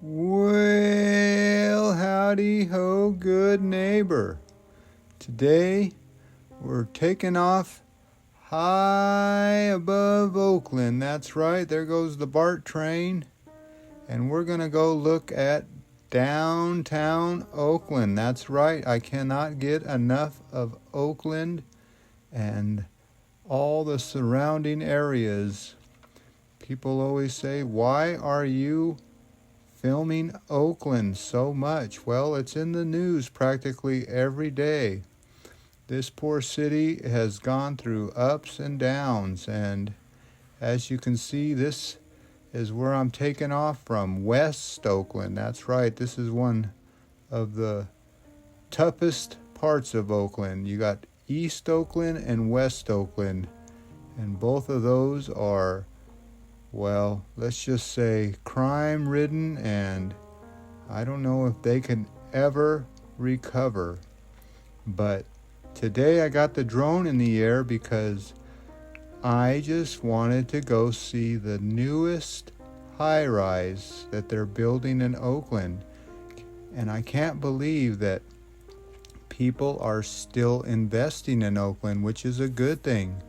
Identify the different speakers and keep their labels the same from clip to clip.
Speaker 1: Well, howdy ho, good neighbor. Today we're taking off high above Oakland. That's right, there goes the BART train. And we're going to go look at downtown Oakland. That's right, I cannot get enough of Oakland and all the surrounding areas. People always say, why are you filming Oakland so much? Well, it's in the news practically every day. This poor city has gone through ups and downs, and as you can see, this is where I'm taking off from, West Oakland. That's right, this is one of the toughest parts of Oakland. You got East Oakland and West Oakland, and both of those are, well, let's just say crime-ridden, and I don't know if they can ever recover. But today I got the drone in the air because I just wanted to go see the newest high-rise that they're building in Oakland. And I can't believe that people are still investing in Oakland, which is a good thing.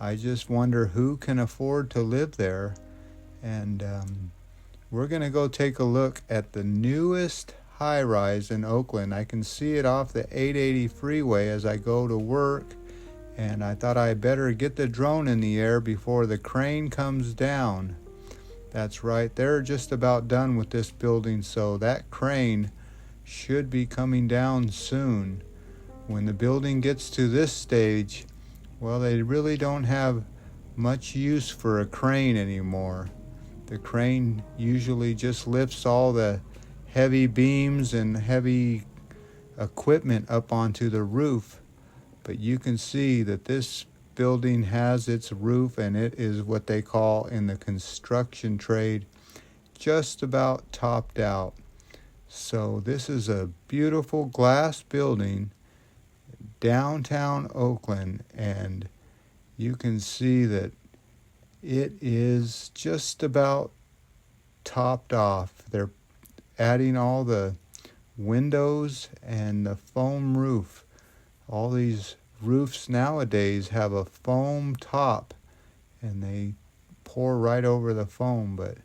Speaker 1: I just wonder who can afford to live there. And we're going to go take a look at the newest high-rise in Oakland. I can see it off the 880 freeway as I go to work. And I thought I better get the drone in the air before the crane comes down. That's right, they're just about done with this building, so that crane should be coming down soon. When the building gets to this stage, well, they really don't have much use for a crane anymore. The crane usually just lifts all the heavy beams and heavy equipment up onto the roof. But you can see that this building has its roof, and it is what they call in the construction trade just about topped out. So this is a beautiful glass building downtown Oakland, and you can see that it is just about topped off. They're adding all the windows and the foam roof. All these roofs nowadays have a foam top, and they pour right over the foam. But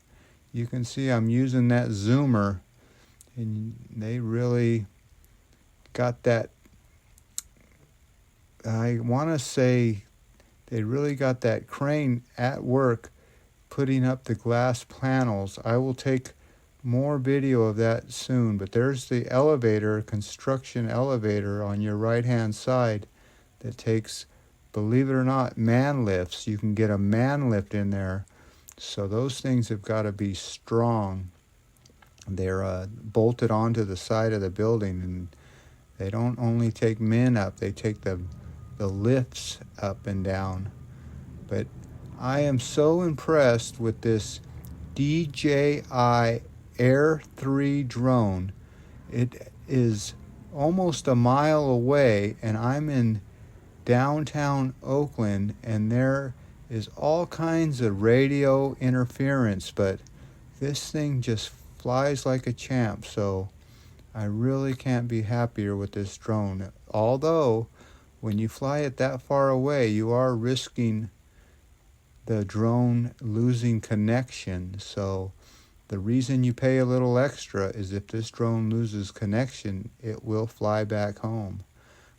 Speaker 1: you can see I'm using that zoomer, and they really got that. I want to say they really got that crane at work putting up the glass panels. I will take more video of that soon, but there's the elevator, construction elevator on your right-hand side that takes, believe it or not, man lifts. You can get a man lift in there. So those things have got to be strong. They're bolted onto the side of the building, and they don't only take men up, they take the lifts up and down. But I am so impressed with this DJI Air 3 drone. It is almost a mile away, and I'm in downtown Oakland, and there is all kinds of radio interference, but this thing just flies like a champ. So I really can't be happier with this drone. Although when you fly it that far away, you are risking the drone losing connection. So the reason you pay a little extra is if this drone loses connection, it will fly back home.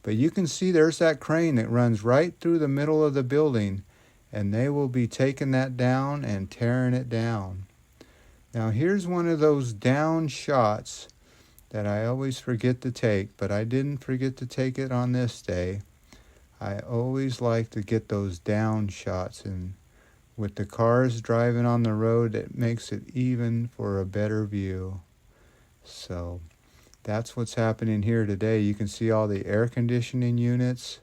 Speaker 1: But you can see there's that crane that runs right through the middle of the building, and they will be taking that down and tearing it down. Now here's one of those down shots that I always forget to take, but I didn't forget to take it on this day. I always like to get those down shots, and with the cars driving on the road, it makes it even for a better view. So that's what's happening here today. You can see all the air conditioning units,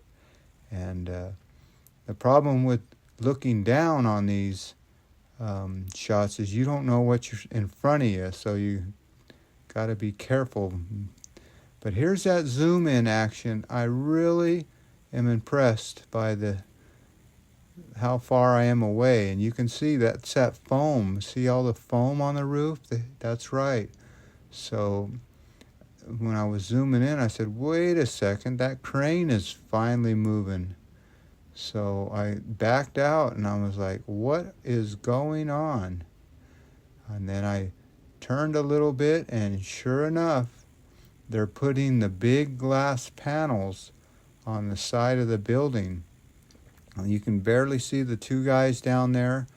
Speaker 1: and the problem with looking down on these shots is you don't know what's in front of you, so you got to be careful. But here's that zoom in action. I really am impressed by the how far I am away, and you can see that's that foam. See all the foam on the roof? That's right. So when I was zooming in, I said, wait a second, that crane is finally moving. So I backed out and I was like, what is going on? And then I turned a little bit, and sure enough, they're putting the big glass panels on the side of the building. You can barely see the two guys down there,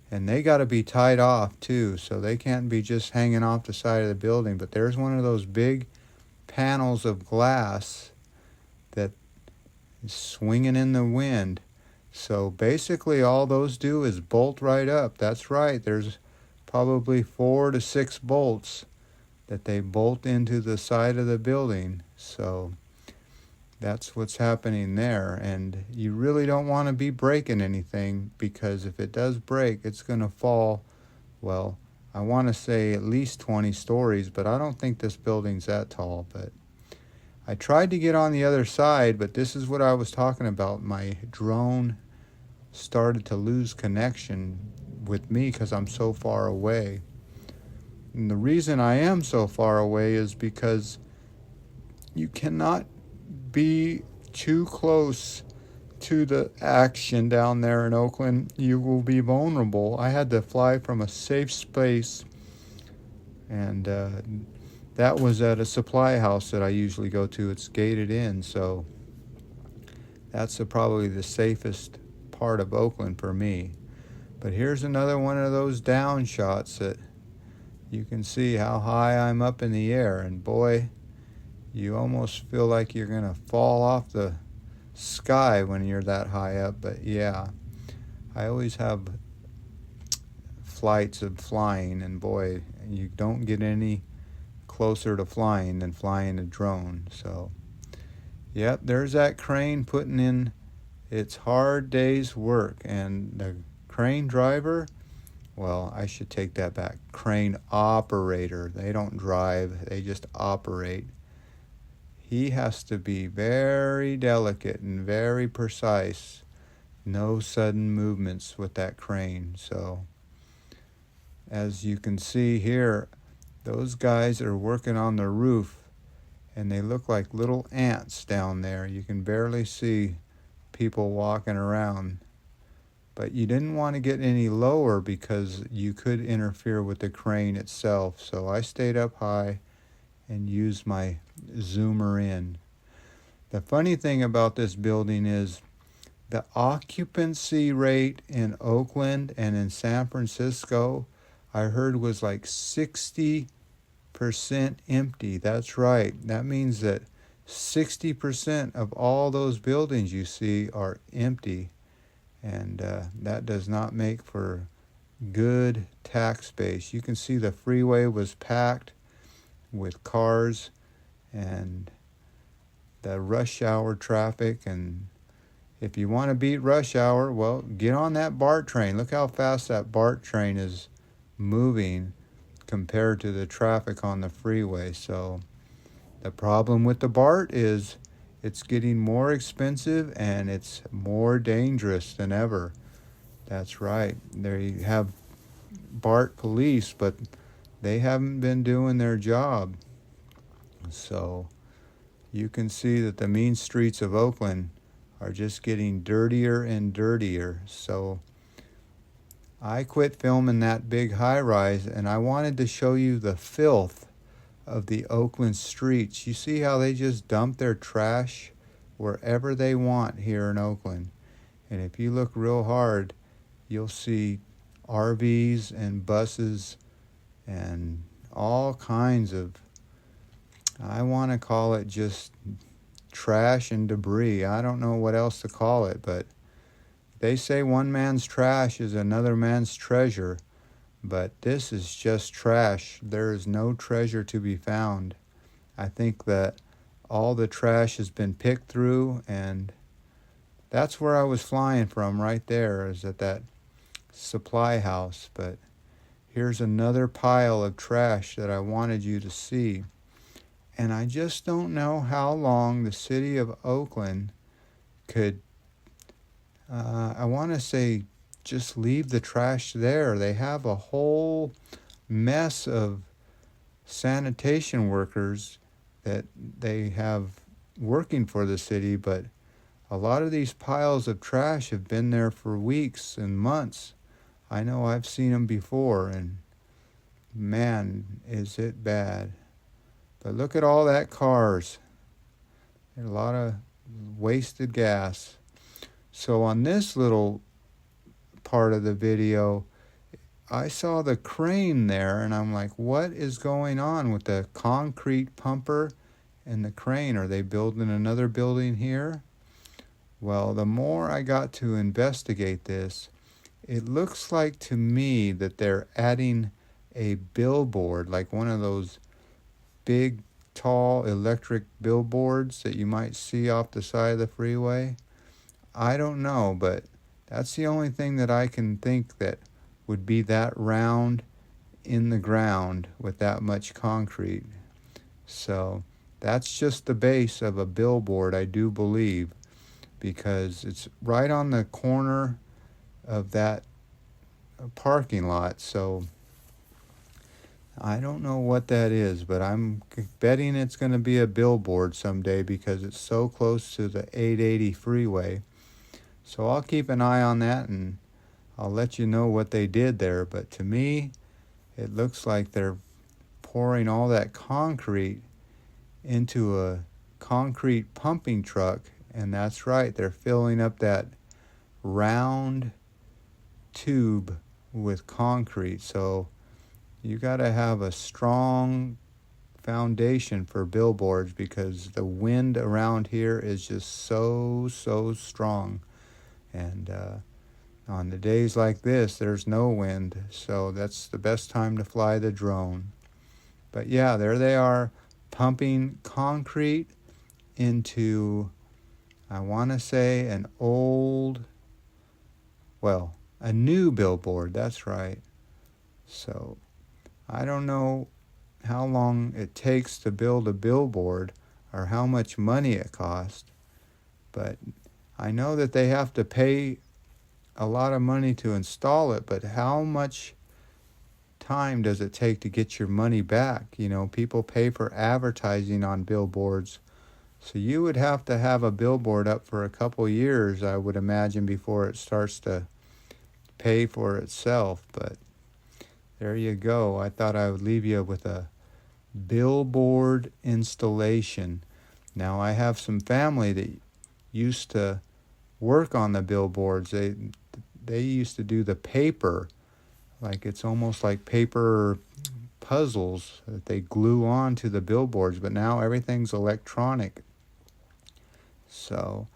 Speaker 1: and they got to be tied off too, so they can't be just hanging off the side of the building. But there's one of those big panels of glass that is swinging in the wind. So basically all those do is bolt right up. That's right, there's probably 4 to 6 bolts that they bolt into the side of the building. So that's what's happening there, and you really don't want to be breaking anything, because if it does break, it's going to fall, well, I want to say at least 20 stories, but I don't think this building's that tall. But I tried to get on the other side, but this is what I was talking about. My drone started to lose connection with me because I'm so far away. And the reason I am so far away is because you cannot be too close to the action down there in Oakland. You will be vulnerable. I had to fly from a safe space, and that was at a supply house that I usually go to. It's gated in, so that's probably the safest part of Oakland for me. But here's another one of those down shots that you can see how high I'm up in the air, and boy, you almost feel like you're going to fall off the sky when you're that high up. But yeah, I always have flights of flying, and boy, you don't get any closer to flying than flying a drone. So yep, there's that crane putting in its hard day's work. And the crane driver, well, I should take that back. Crane operator. They don't drive, they just operate. He has to be very delicate and very precise. No sudden movements with that crane. So as you can see here, those guys are working on the roof, and they look like little ants down there. You can barely see people walking around. But you didn't want to get any lower because you could interfere with the crane itself. So I stayed up high and used my zoomer in. The funny thing about this building is the occupancy rate in Oakland and in San Francisco, I heard, was like 60% empty. That's right. That means that 60% of all those buildings you see are empty. And that does not make for good tax base. You can see the freeway was packed with cars and the rush hour traffic. And if you want to beat rush hour, well, get on that BART train. Look how fast that BART train is moving compared to the traffic on the freeway. So the problem with the BART is it's getting more expensive and it's more dangerous than ever. That's right. They have BART police, but they haven't been doing their job. So you can see that the mean streets of Oakland are just getting dirtier and dirtier. So I quit filming that big high-rise, and I wanted to show you the filth of the Oakland streets. You see how they just dump their trash wherever they want here in Oakland. And if you look real hard, you'll see RVs and buses and all kinds of, I want to call it just trash and debris. I don't know what else to call it, but they say one man's trash is another man's treasure. But this is just trash. There is no treasure to be found. I think that all the trash has been picked through, and that's where I was flying from right there, is at that supply house. But here's another pile of trash that I wanted you to see. And I just don't know how long the city of Oakland could I want to say just leave the trash there. They have a whole mess of sanitation workers that they have working for the city, but a lot of these piles of trash have been there for weeks and months. I know I've seen them before, and man, is it bad. But look at all that cars. There's a lot of wasted gas. So on this little part of the video, I saw the crane there, and I'm like, what is going on with the concrete pumper and the crane? Are they building another building here? Well, the more I got to investigate this, it looks like to me that they're adding a billboard, like one of those big, tall electric billboards that you might see off the side of the freeway. I don't know, but that's the only thing that I can think that would be that round in the ground with that much concrete. So that's just the base of a billboard, I do believe, because it's right on the corner of that parking lot. So I don't know what that is, but I'm betting it's going to be a billboard someday because it's so close to the 880 freeway. So I'll keep an eye on that, and I'll let you know what they did there. But to me, it looks like they're pouring all that concrete into a concrete pumping truck, and that's right, they're filling up that round tube with concrete. So you got to have a strong foundation for billboards because the wind around here is just so strong. And on the days like this, there's no wind, so that's the best time to fly the drone. But yeah, there they are, pumping concrete into, I want to say, a new billboard, that's right. So I don't know how long it takes to build a billboard or how much money it costs, but I know that they have to pay a lot of money to install it, but how much time does it take to get your money back? You know, people pay for advertising on billboards, so you would have to have a billboard up for a couple years, I would imagine, before it starts to pay for itself. But there you go. I thought I would leave you with a billboard installation. Now, I have some family that used to work on the billboards. They used to do the paper, like it's almost like paper puzzles that they glue on to the billboards, but now everything's electronic. So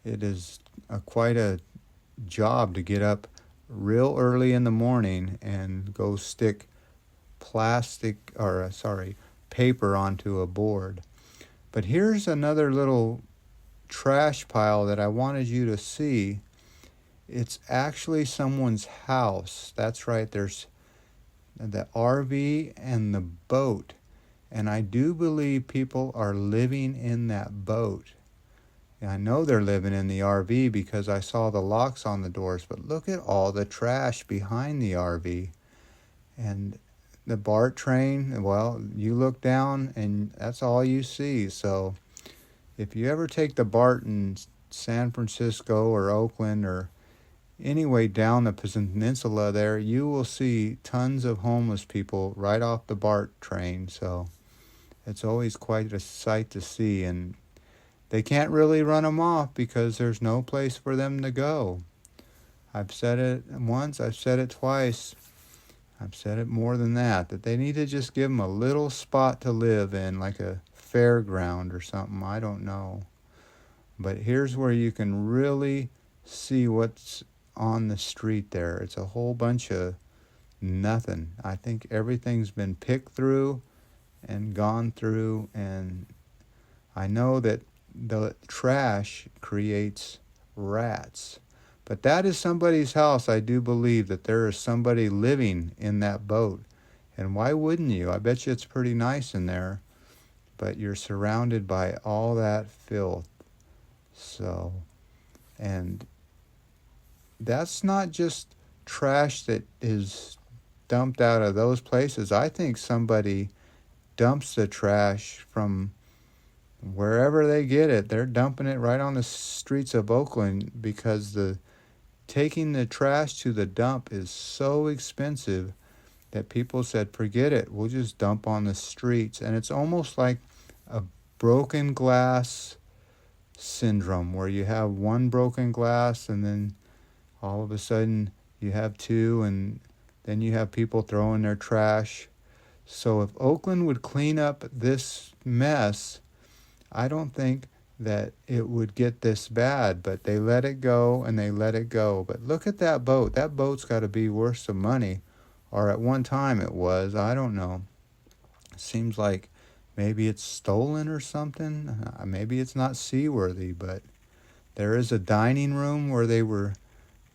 Speaker 1: it is quite a job to get up real early in the morning and go stick paper onto a board. But here's another little trash pile that I wanted you to see. It's actually someone's house. That's right, there's the RV and the boat. And I do believe people are living in that boat. And I know they're living in the RV because I saw the locks on the doors, but look at all the trash behind the RV. And the BART train, well, you look down and that's all you see. So if you ever take the BART in San Francisco or Oakland or anyway down the peninsula there, you will see tons of homeless people right off the BART train. So it's always quite a sight to see, and they can't really run them off because there's no place for them to go. I've said it once, I've said it twice, I've said it more than that they need to just give them a little spot to live in, like a fairground or something, I don't know. But here's where you can really see what's on the street there. It's a whole bunch of nothing. I think everything's been picked through and gone through, and I know that the trash creates rats. But that is somebody's house. I do believe that there is somebody living in that boat. And why wouldn't you? I bet you it's pretty nice in there, but you're surrounded by all that filth. So, and that's not just trash that is dumped out of those places. I think somebody dumps the trash from wherever they get it. They're dumping it right on the streets of Oakland because the taking the trash to the dump is so expensive that people said, forget it, we'll just dump on the streets. And it's almost like a broken glass syndrome where you have one broken glass and then all of a sudden you have two, and then you have people throwing their trash. So if Oakland would clean up this mess, I don't think that it would get this bad, but they let it go and they let it go. But look at that boat. That boat's got to be worth some money, or at one time it was. I don't know. It seems like maybe it's stolen or something. Maybe it's not seaworthy, but there is a dining room where they were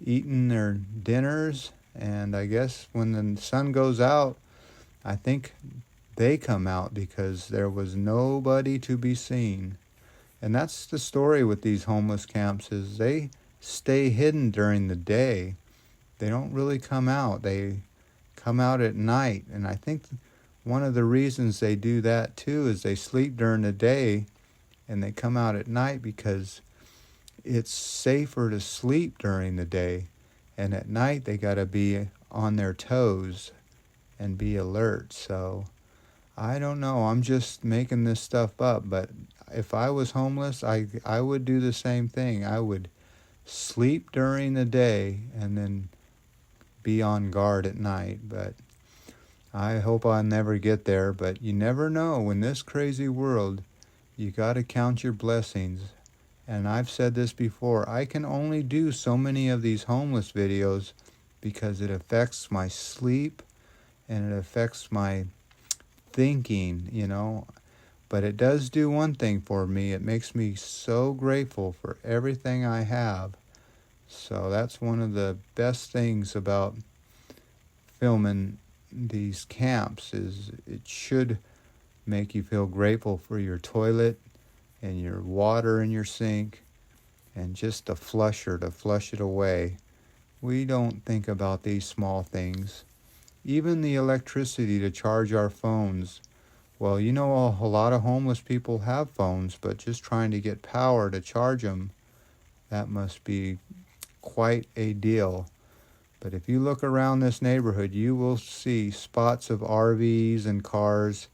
Speaker 1: eating their dinners, and I guess when the sun goes out, I think they come out because there was nobody to be seen. And that's the story with these homeless camps, is they stay hidden during the day. They don't really come out. They come out at night. And I think one of the reasons they do that too is they sleep during the day and they come out at night because it's safer to sleep during the day. And at night they got to be on their toes and be alert. So I don't know. I'm just making this stuff up, but if I was homeless, I would do the same thing. I would sleep during the day and then be on guard at night. But I hope I'll never get there. But you never know. In this crazy world, you got to count your blessings. And I've said this before. I can only do so many of these homeless videos because it affects my sleep and it affects my thinking, But it does do one thing for me. It makes me so grateful for everything I have. So that's one of the best things about filming these camps, is it should make you feel grateful for your toilet and your water in your sink and just a flusher to flush it away. We don't think about these small things. Even the electricity to charge our phones. Well, a lot of homeless people have phones, but just trying to get power to charge them, that must be quite a deal. But if you look around this neighborhood, you will see spots of RVs and cars,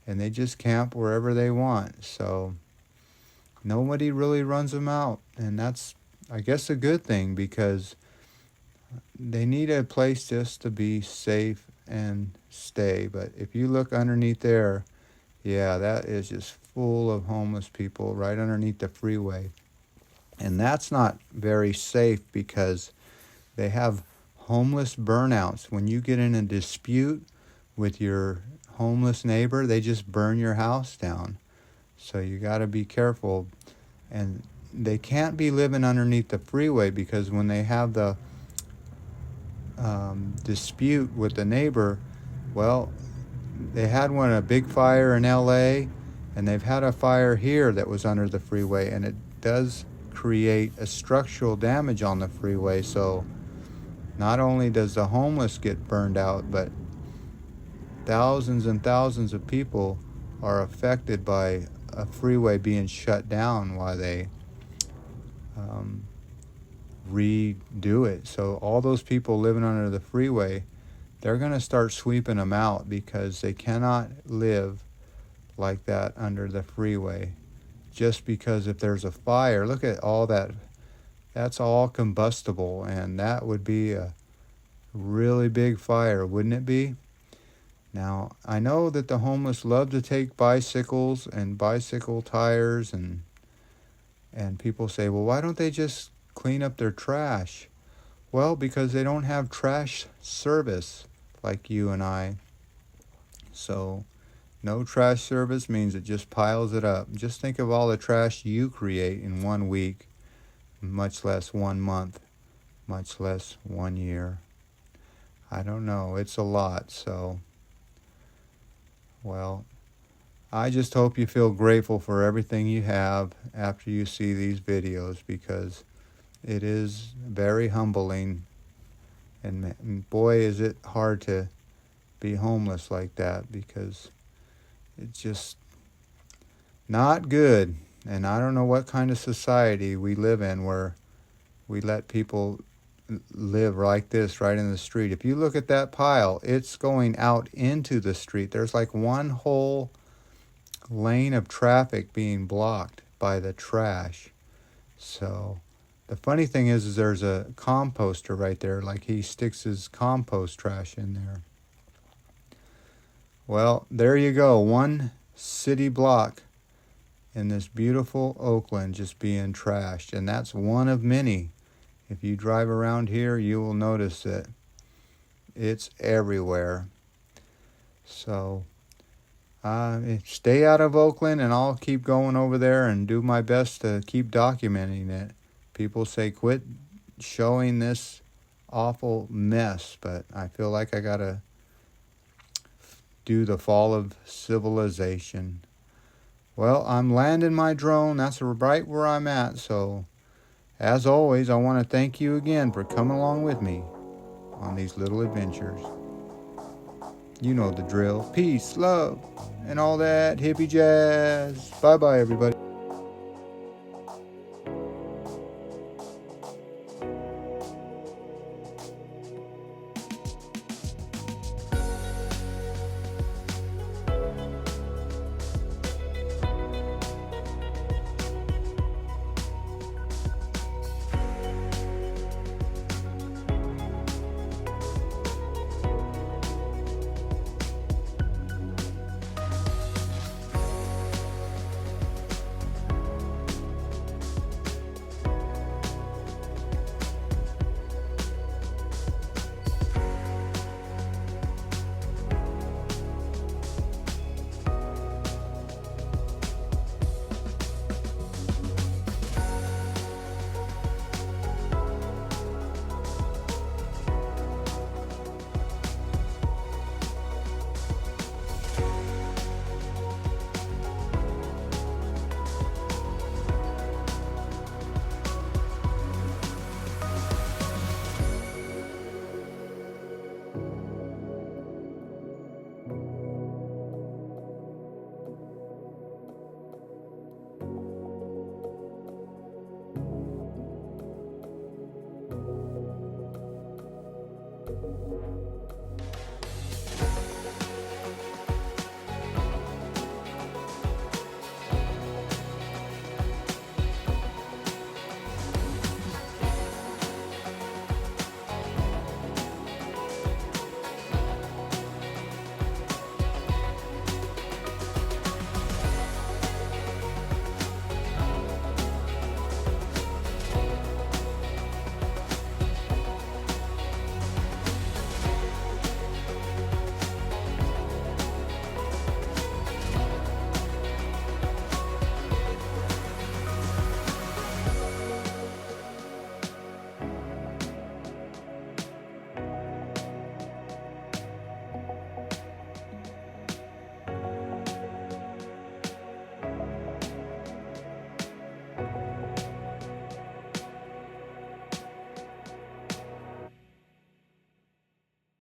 Speaker 1: and they just camp wherever they want. So nobody really runs them out, and that's, I guess, a good thing, because they need a place just to be safe and stay. But if you look underneath there, yeah, that is just full of homeless people right underneath the freeway. And that's not very safe because they have homeless burnouts. When you get in a dispute with your homeless neighbor, they just burn your house down. So you got to be careful. And they can't be living underneath the freeway because when they have the dispute with the neighbor, well, they had a big fire in LA, and they've had a fire here that was under the freeway, and it does create a structural damage on the freeway. So not only does the homeless get burned out, but thousands and thousands of people are affected by a freeway being shut down while they redo it. So all those people living under the freeway, they're going to start sweeping them out because they cannot live like that under the freeway. Just because if there's a fire, look at all that, that's all combustible, and that would be a really big fire, wouldn't it be? Now, I know that the homeless love to take bicycles and bicycle tires, and people say, well, why don't they just clean up their trash? Well, because they don't have trash service like you and I. So no trash service means it just piles it up. Just think of all the trash you create in 1 week, much less 1 month, much less 1 year. I don't know. It's a lot. So, well, I just hope you feel grateful for everything you have after you see these videos, because it is very humbling. And boy, is it hard to be homeless like that, because it's just not good. And I don't know what kind of society we live in where we let people live like this right in the street. If you look at that pile, it's going out into the street. There's like one whole lane of traffic being blocked by the trash. So the funny thing is there's a composter right there, like he sticks his compost trash in there. Well, there you go, one city block in this beautiful Oakland just being trashed, and that's one of many. If you drive around here, you will notice that it's everywhere. So stay out of Oakland, and I'll keep going over there and do my best to keep documenting it. People say quit showing this awful mess, but I feel like I gotta do the fall of civilization. Well, I'm landing my drone. That's right where I'm at. So, as always, I want to thank you again for coming along with me on these little adventures. You know the drill. Peace, love, and all that hippie jazz. Bye-bye, everybody.